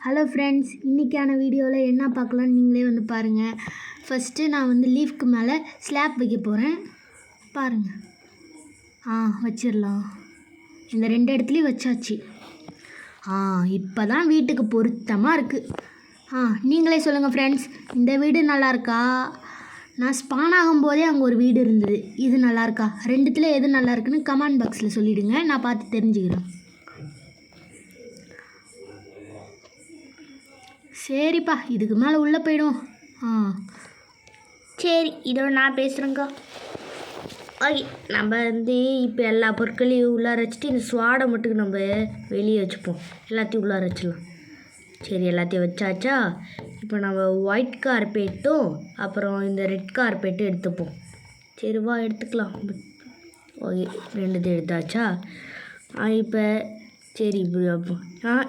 Hello friends, இன்றைக்கான வீடியோவில் என்ன பார்க்கலான்னு நீங்களே வந்து பாருங்கள். ஃபஸ்ட்டு நான் வந்து லீஃப்க்கு மேலே ஸ்லாப் வைக்க போகிறேன். பாருங்கள். வச்சிடலாம். இந்த 2 இடத்துலையும் வச்சாச்சு. இப்போ தான் வீட்டுக்கு பொருத்தமாக இருக்குது. நீங்களே சொல்லுங்கள் ஃப்ரெண்ட்ஸ், இந்த வீடு நல்லாயிருக்கா? நான் ஸ்பான் ஆகும்போதே அங்கே ஒரு வீடு இருந்தது. இது நல்லாயிருக்கா? ரெண்டுத்தில் எது நல்லா இருக்குன்னு கமெண்ட் பாக்ஸில் சொல்லிவிடுங்க. நான் பார்த்து தெரிஞ்சுக்கிறேன். சரிப்பா, இதுக்கு மேலே உள்ளே போயிடும். சரி, இதோ நான் பேசுகிறேங்க்கா. ஓகே, நம்ம வந்து இப்போ எல்லா பொருட்களையும் உள்ளார வச்சுட்டு இந்த ஸ்வாடை மட்டும் நம்ம வெளியே வச்சுப்போம். எல்லாத்தையும் உள்ளார வச்சிடலாம். சரி, எல்லாத்தையும் வச்சாச்சா? இப்போ நம்ம ஒயிட் கார்பெட்டும் அப்புறம் இந்த ரெட் கார்பெட்டும் எடுத்துப்போம். சரிவா, எடுத்துக்கலாம். ஓகே, 2 எடுத்தாச்சா? இப்போ சரி, இப்படி வைப்போம்.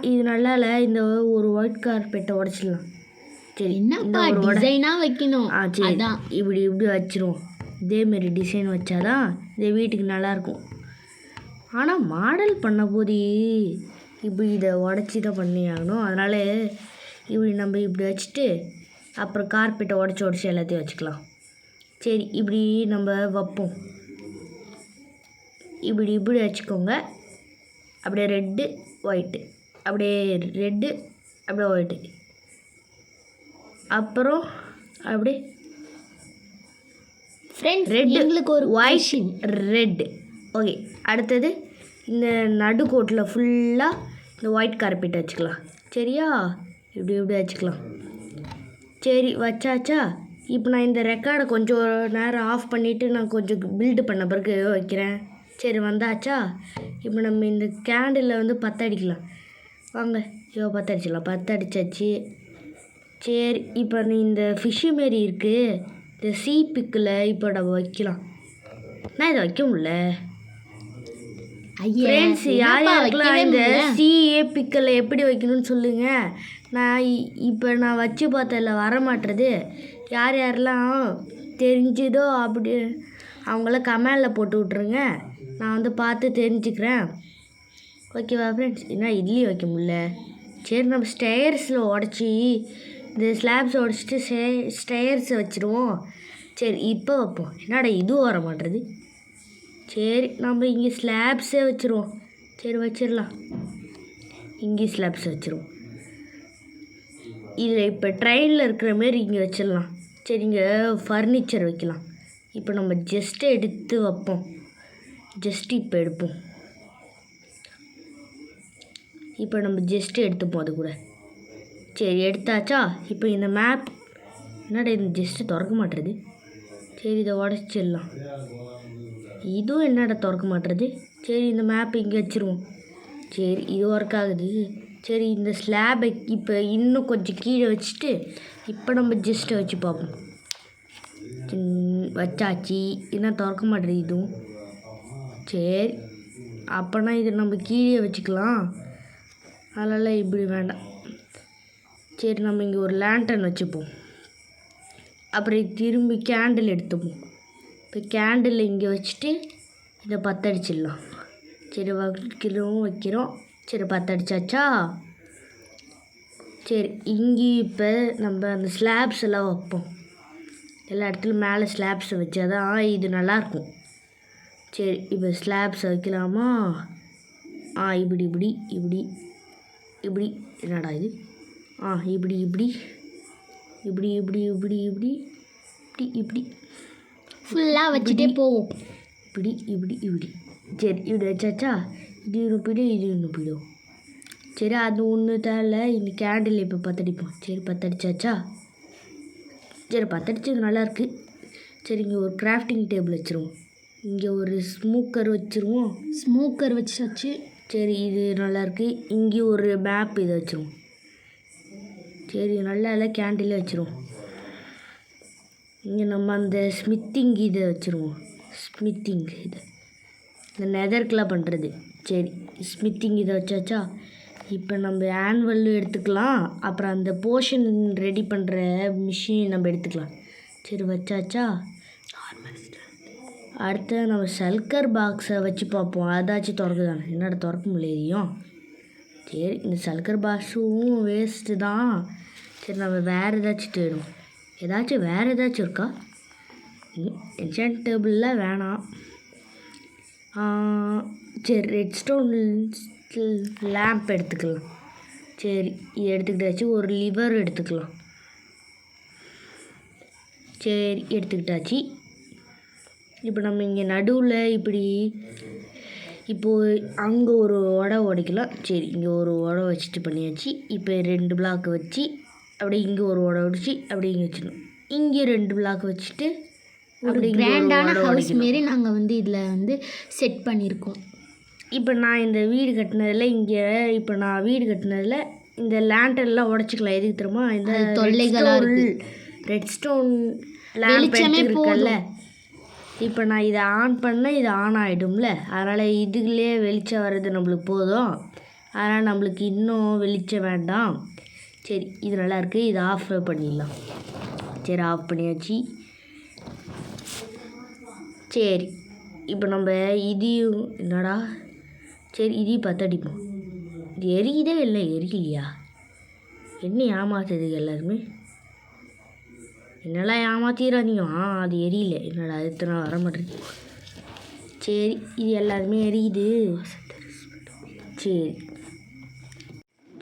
இது நல்லா இல்லை. இந்த ஒரு ஒயிட் கார்பெட்டை உடச்சிடலாம். சரி, என்ன டிசைனாக வைக்கணும்? சரி, இப்படி வச்சுருவோம். இதேமாரி டிசைன் வச்சாதான் இந்த வீட்டுக்கு நல்லாயிருக்கும். ஆனால் மாடல் பண்ண போது இப்படி இதை உடச்சி தான் பண்ணி ஆகணும். அதனால் இப்படி வச்சுட்டு அப்புறம் கார்பெட்டை உடச்சி எல்லாத்தையும் வச்சுக்கலாம். சரி, இப்படி நம்ம வைப்போம். இப்படி வச்சுக்கோங்க. அப்படியே ரெட்டு ஒயிட்டு, அப்படியே ரெட்டு, அப்படியே ஒயிட்டு, அப்புறம் அப்படியே ரெட், எங்களுக்கு ஒரு ஒயிட் ரெட்டு. ஓகே, அடுத்தது இந்த நடுக்கோட்டில் ஃபுல்லாக இந்த ஒயிட் கார்பெட் வச்சுக்கலாம். சரியா? இப்படி வச்சுக்கலாம். சரி, வச்சாச்சா? இப்போ நான் இந்த ரெக்கார்டை கொஞ்சம் நேரம் ஆஃப் பண்ணிவிட்டு நான் கொஞ்சம் பில்டு பண்ண பிறகு வைக்கிறேன். சரி, வந்தாச்சா? இப்போ நம்ம இந்த கேண்டிலில் வந்து 10 அடிக்கலாம். வாங்க, 10 அடிச்சிடலாம். 10 அடித்தாச்சு. சரி, இப்போ நீ இந்த ஃபிஷ்ஷு மாரி இருக்குது, இந்த சீ பிக்கில் இப்போ நம்ம வைக்கலாம். நான் இதை வைக்க முடியல. ஃப்ரெண்ட்ஸ், யாருக்கெல்லாம் இந்த சிஏ பிக்கில் எப்படி வைக்கணும்னு சொல்லுங்கள். நான் வச்சு பார்த்ததில் வரமாட்டுறது. யாரெல்லாம் தெரிஞ்சுதோ அப்படி அவங்கள கமெண்டில் போட்டு விட்ருங்க. நான் வந்து பார்த்து தெரிஞ்சுக்கிறேன். ஓகேவா ஃப்ரெண்ட்ஸ்? என்ன இதுலேயும் வைக்க முடியல. சரி, நம்ம ஸ்டேயர்ஸில் உடச்சி இந்த ஸ்லாப்ஸை உடச்சிட்டு ஸ்டேயர்ஸை வச்சுருவோம். சரி, இப்போ வைப்போம். என்னடா இதுவும் வர மாட்டேறது. சரி, நம்ம இங்கே ஸ்லாப்ஸே வச்சுருவோம். சரி, வச்சிடலாம். இங்கே ஸ்லாப்ஸை வச்சுருவோம். இதில் இப்போ ட்ரெயினில் இருக்கிற மாரி இங்கே வச்சிடலாம். சரி, இங்கே ஃபர்னிச்சர் வைக்கலாம். இப்போ நம்ம ஜஸ்ட்டு எடுத்து வைப்போம். இப்போ எடுப்போம். இப்போ நம்ம ஜஸ்ட்டு எடுத்துப்போம் அது கூட. சரி, எடுத்தாச்சா? இப்போ இந்த மேப் என்னடா இந்த ஜஸ்ட்டு திறக்க மாட்டுறது. சரி, இதை உடச்சிடலாம். இதுவும் என்னடா திறக்க மாட்டுறது. சரி, இந்த மேப் இங்கே வச்சுருவோம். சரி, இது ஒர்க் ஆகுது. சரி, இந்த ஸ்லாபை இப்போ இன்னும் கொஞ்சம் கீழே வச்சுட்டு இப்போ நம்ம ஜஸ்ட்டை வச்சு பார்ப்போம். வச்சாச்சு. என்ன திறக்க மாட்டுறது இதுவும். சரி, அப்போனா இது நம்ம கீழே வச்சுக்கலாம். அதனால் இப்படி வேண்டாம். சரி, நம்ம இங்கே ஒரு லேண்டன் வச்சுப்போம். அப்புறம் திரும்பி கேண்டில் எடுத்துப்போம். இப்போ கேண்டில் இங்கே வச்சுட்டு இதை 10 அடிச்சிடலாம். சரி, வைக்கிறோம். சரி, 10 அடித்தாச்சா? சரி, இங்கே இப்போ நம்ம அந்த ஸ்லாப்ஸ் எல்லாம் வைப்போம். எல்லா இடத்துலையும் மேலே ஸ்லாப்ஸை வச்சா தான் இது நல்லாயிருக்கும். சரி, இப்போ ஸ்லாப்ஸை வைக்கலாமா? இப்படி என்னடா இது? இப்படி ஃபுல்லாக வச்சுட்டே போவோம். இப்படி. சரி, இப்படி வச்சாச்சா? இது இன்னும் போயிடும். சரி, அது ஒன்று தேவை. இந்த கேண்டில் இப்போ 10 அடிப்போம். சரி, 10 அடித்தாச்சா? சரி, 10 அடிச்சது நல்லாயிருக்கு. சரி, இங்கே ஒரு கிராஃப்டிங் டேபிள் வச்சுருவோம். இங்கே ஒரு ஸ்மோக்கர் வச்சுருவோம். ஸ்மோக்கர் வச்சாச்சு. சரி, இது நல்லாயிருக்கு. இங்கே ஒரு மேப் இதை வச்சுருவோம். சரி, நல்லா இல்லை, கேண்டிலே வச்சுருவோம். இங்கே நம்ம அந்த ஸ்மித்திங் இதை வச்சுருவோம். இது இந்த நெதர்க்கெலாம் பண்ணுறது. சரி, ஸ்மித்திங் இதை வச்சாச்சா? இப்போ நம்ம ஆன்வல் எடுத்துக்கலாம். அப்புறம் அந்த போர்ஷன் ரெடி பண்ணுற மிஷின் நம்ம எடுத்துக்கலாம். சரி, வச்சாச்சா? அடுத்து நம்ம சல்கர் பாக்ஸை வச்சு பார்ப்போம். அதாச்சும் திறக்குதானே. என்னடா திறக்க முடியலையும். சரி இந்த சல்கர் பாக்ஸும் வேஸ்ட்டு தான். சரி நம்ம வேறு ஏதாச்சும் தேடும். வேறு ஏதாச்சும் இருக்கா? என்சாண்ட் டேபிளில் வேணாம். சரி ரெட் ஸ்டோன் லேம்ப் எடுத்துக்கலாம். சரி இது எடுத்துக்கிட்டாச்சு. ஒரு லிவர் எடுத்துக்கலாம். சரி எடுத்துக்கிட்டாச்சு. இப்போ நம்ம இங்கே நடுவில் இப்போது அங்கே ஒரு உடைக்கலாம். சரி இங்கே ஒரு வச்சுட்டு பண்ணியாச்சு. இப்போ 2 பிளாக் வச்சு அப்படியே இங்கே ஒரு உடைச்சி அப்படியே இங்கே வச்சிடணும். இங்கே 2 பிளாக் வச்சுட்டு ஒரு கிராண்டான ஹவுஸ் மாரி நாங்கள் இதில் செட் பண்ணியிருக்கோம். இப்போ நான் இந்த வீடு கட்டினதில் இந்த லேண்டர்லாம் உடச்சிக்கலாம். எதுக்கு தெரியுமா? இந்த தொல்லைகளாக இருக்குது. ரெட் ஸ்டோன் வெளிச்சமே போகல. இப்போ நான் இதை ஆன் பண்ணால் இது ஆன் ஆகிடும்ல. அதனால் இதுலேயே வெளிச்சம் வர்றது நம்மளுக்கு போதும். அதனால் நம்மளுக்கு இன்னும் வெளிச்சம் வேண்டாம். சரி இது நல்லாயிருக்கு. இதை ஆஃப் பண்ணிடலாம். சரி ஆஃப் பண்ணியாச்சு. சரி இப்போ நம்ம இதையும் என்னடா சரி இதையும் பற்றடிப்போம். இது எரியுதே இல்லை, எரியலையா? என்ன ஏமாத்துறதுக்கு எல்லாருமே? என்னெல்லாம் ஏமாத்திடாதீங்க. அது எரியல. என்னடா இத்தனை வர மாட்டேங்குது. சரி இது எல்லாருமே எரியுது. சரி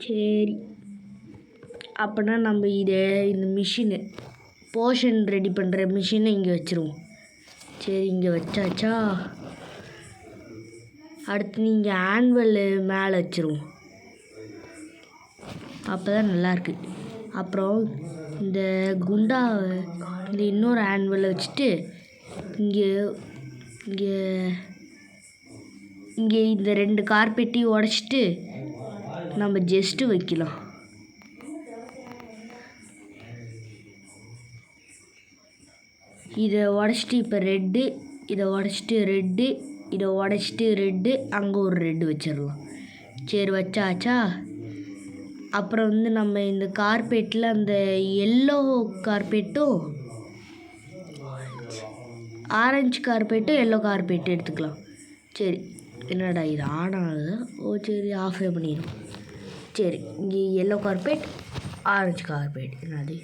சரி அப்படின்னா நம்ம இந்த மிஷினு போஷன் ரெடி பண்ணுற மிஷினை இங்கே வச்சுருவோம். சரி இங்கே வச்சாச்சா? அடுத்து நீங்கள் ஆன்வல் மேலே வச்சுருவோம். அப்போ தான் நல்லாயிருக்கு. அப்புறம் இந்த குண்டாவை இந்த இன்னொரு ஆன்வலை வச்சுட்டு இங்கே இங்கே இங்கே இந்த 2 கார்பெட்டையும் உடச்சிட்டு நம்ம ஜஸ்ட்டு வைக்கலாம். இதை உடச்சிட்டு இப்போ ரெட்டு, இதை உடச்சிட்டு ரெட்டு, இதை உடச்சிட்டு ரெட்டு, அங்கே ஒரு ரெட்டு வச்சிடலாம். சரி வச்சாச்சா? அப்புறம் நம்ம இந்த கார்பெட்டில் அந்த எல்லோ கார்பெட்டும் ஆரஞ்சு கார்பெட்டும் எல்லோ கார்பெட்டும் எடுத்துக்கலாம். சரி என்னடா இது ஆன் ஆகுது? ஓ சரி ஆஃபே பண்ணிடும். சரி இங்கே எல்லோ கார்பெட் ஆரஞ்சு கார்பெட். என்னது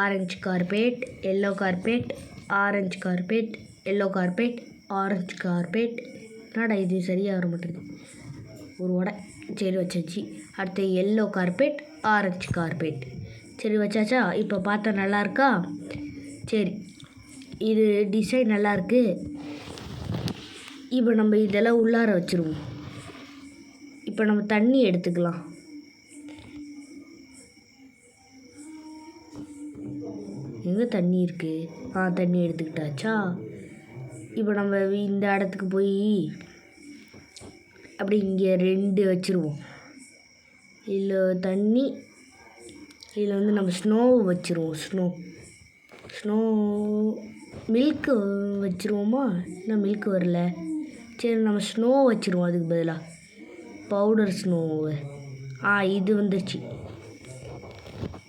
orange carpet yellow carpet orange carpet yellow carpet orange carpet. என்னடா இது சரியாக வர மாட்டேங்குது. ஒரு உடை. சரி வச்சாச்சு. அடுத்து எல்லோ கார்பெட் ஆரஞ்சு கார்பெட். சரி வச்சாச்சா? இப்போ பார்த்தா நல்லாயிருக்கா? சரி இது டிசைன் நல்லாயிருக்கு. இப்போ நம்ம இதெல்லாம் உள்ளார வச்சுருவோம். இப்போ நம்ம தண்ணி எடுத்துக்கலாம். எங்கே தண்ணி இருக்குது? தண்ணி எடுத்துக்கிட்டாச்சா? இப்போ நம்ம இந்த இடத்துக்கு போய் அப்படி இங்கே 2 வச்சுருவோம். இதில் தண்ணி, இதில் நம்ம ஸ்னோவை வச்சுருவோம். ஸ்னோ மில்க்கு வச்சுருவோமா? இன்னும் மில்க்கு வரல. சரி நம்ம ஸ்னோ வச்சுருவோம். அதுக்கு பதிலாக பவுடர் ஸ்னோவை. இது வந்துருச்சு.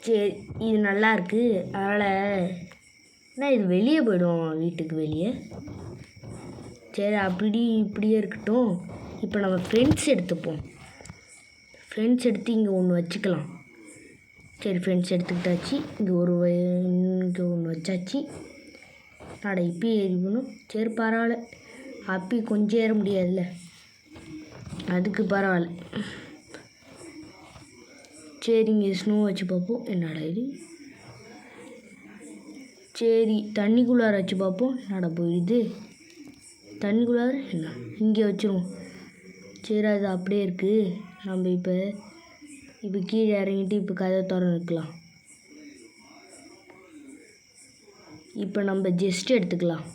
சரி இது நல்லாயிருக்கு. அதனால் இது வெளியே போய்டுவோம், வீட்டுக்கு வெளியே. சரி இப்படியே இருக்கட்டும். இப்போ நம்ம ஃப்ரெண்ட்ஸ் எடுத்துப்போம். ஃப்ரெண்ட்ஸ் எடுத்து இங்கே ஒன்று வச்சுக்கலாம். சரி ஃப்ரெண்ட்ஸ் எடுத்துக்கிட்டாச்சு. இங்கே ஒன்று வச்சாச்சு. இப்பயே ஏறிக்கணும். சரி பரவாயில்ல. அப்பி கொஞ்சம் ஏற முடியாதுல்ல, அதுக்கு பரவாயில்ல. சரி இங்கே ஸ்னோ வச்சு பார்ப்போம். என்னடா இது? சரி தண்ணிக்குள்ளார வச்சு பார்ப்போம். என்னடா போயிடுது தண்ணிக்குள்ளார? என்ன இங்கே வச்சுருவோம். சரி அது அப்படியே இருக்குது. நம்ம இப்போ கீழே இறங்கிட்டு இப்போ கதவை திறந்து வைக்கலாம். இப்போ நம்ம ஜெஸ்ட்டு எடுத்துக்கலாம்.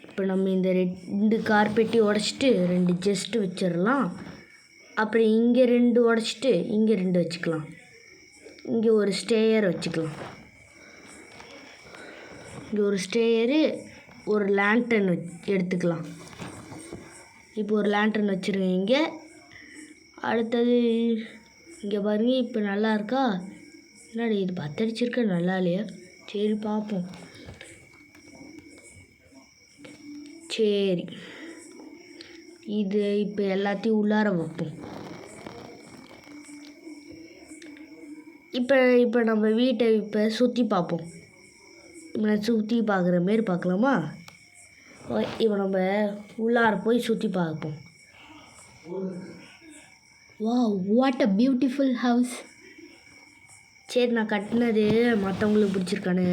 இப்போ நம்ம இந்த 2 கார்பெட்டையும் உடச்சிட்டு 2 ஜெஸ்ட்டு வச்சிடலாம். அப்புறம் இங்கே 2 உடச்சிட்டு இங்கே 2 வச்சுக்கலாம். இங்கே ஒரு ஸ்டேயர் வச்சுக்கலாம். இங்கே ஒரு ஸ்டேயரு, ஒரு லேண்டன் எடுத்துக்கலாம். இப்போ ஒரு லேண்டன் வச்சுருங்க இங்கே. அடுத்தது இங்கே பாருங்கள். இப்போ நல்லா இருக்கா? என்னடி இது பத்தடிச்சிருக்க, நல்லா இல்லையா? சரி பார்ப்போம். சரி இது இப்போ எல்லாத்தையும் உள்ளார வைப்போம். இப்போ நம்ம வீட்டை இப்போ சுற்றி பார்ப்போம். இப்போ சுற்றி பார்க்குற மாரி பார்க்கலாமா? இப்போ நம்ம உள்ளார போய் சுற்றி பார்ப்போம். Wow, what a beautiful house. சரி, நான் கட்டினது மற்றவங்களுக்கு பிடிச்சிருக்கானு,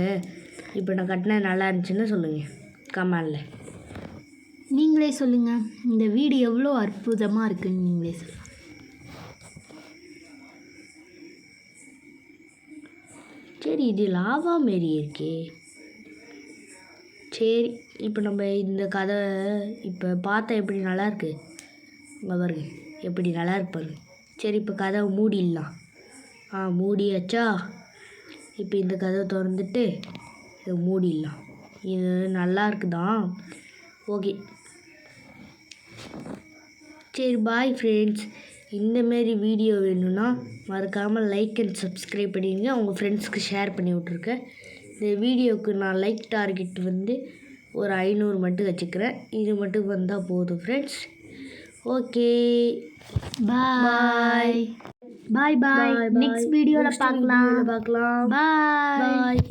இப்போ நான் கட்டினது நல்லா இருந்துச்சுன்னு சொல்லுங்கள் கமெண்டில். நீங்களே சொல்லுங்கள், இந்த வீடு எவ்வளோ அற்புதமாக இருக்குன்னு நீங்களே சொல்லுங்கள். சரி, இது லாவா மாரி இருக்கே. சரி, இப்போ நம்ம இந்த கதை இப்போ பார்த்தா எப்படி நல்லாயிருக்கு பாருங்க, எப்படி நல்லா இருக்கு பாருங்க. சரி, இப்போ கதவை மூடிடலாம். மூடியாச்சா? இப்போ இந்த கதவை திறந்துட்டு இதை மூடிடலாம். இது நல்லா இருக்குதான். ஓகே, சரி, பாய் ஃப்ரெண்ட்ஸ். இந்தமாரி வீடியோ வேணும்னா மறக்காமல் லைக் அண்ட் சப்ஸ்கிரைப் பண்ணிடுங்க. உங்கள் ஃப்ரெண்ட்ஸ்க்கு ஷேர் பண்ணி விட்ருக்கேன். இந்த வீடியோவுக்கு நான் லைக் டார்கெட் வந்து ஒரு 500 மட்டும் வச்சுக்கிறேன். இது மட்டும் வந்தால் போதும் ஃப்ரெண்ட்ஸ். ஓகே, பாய் பாய் பாய். நெக்ஸ்ட் வீடியோவில் பார்க்கலாம். பாய் பாய்.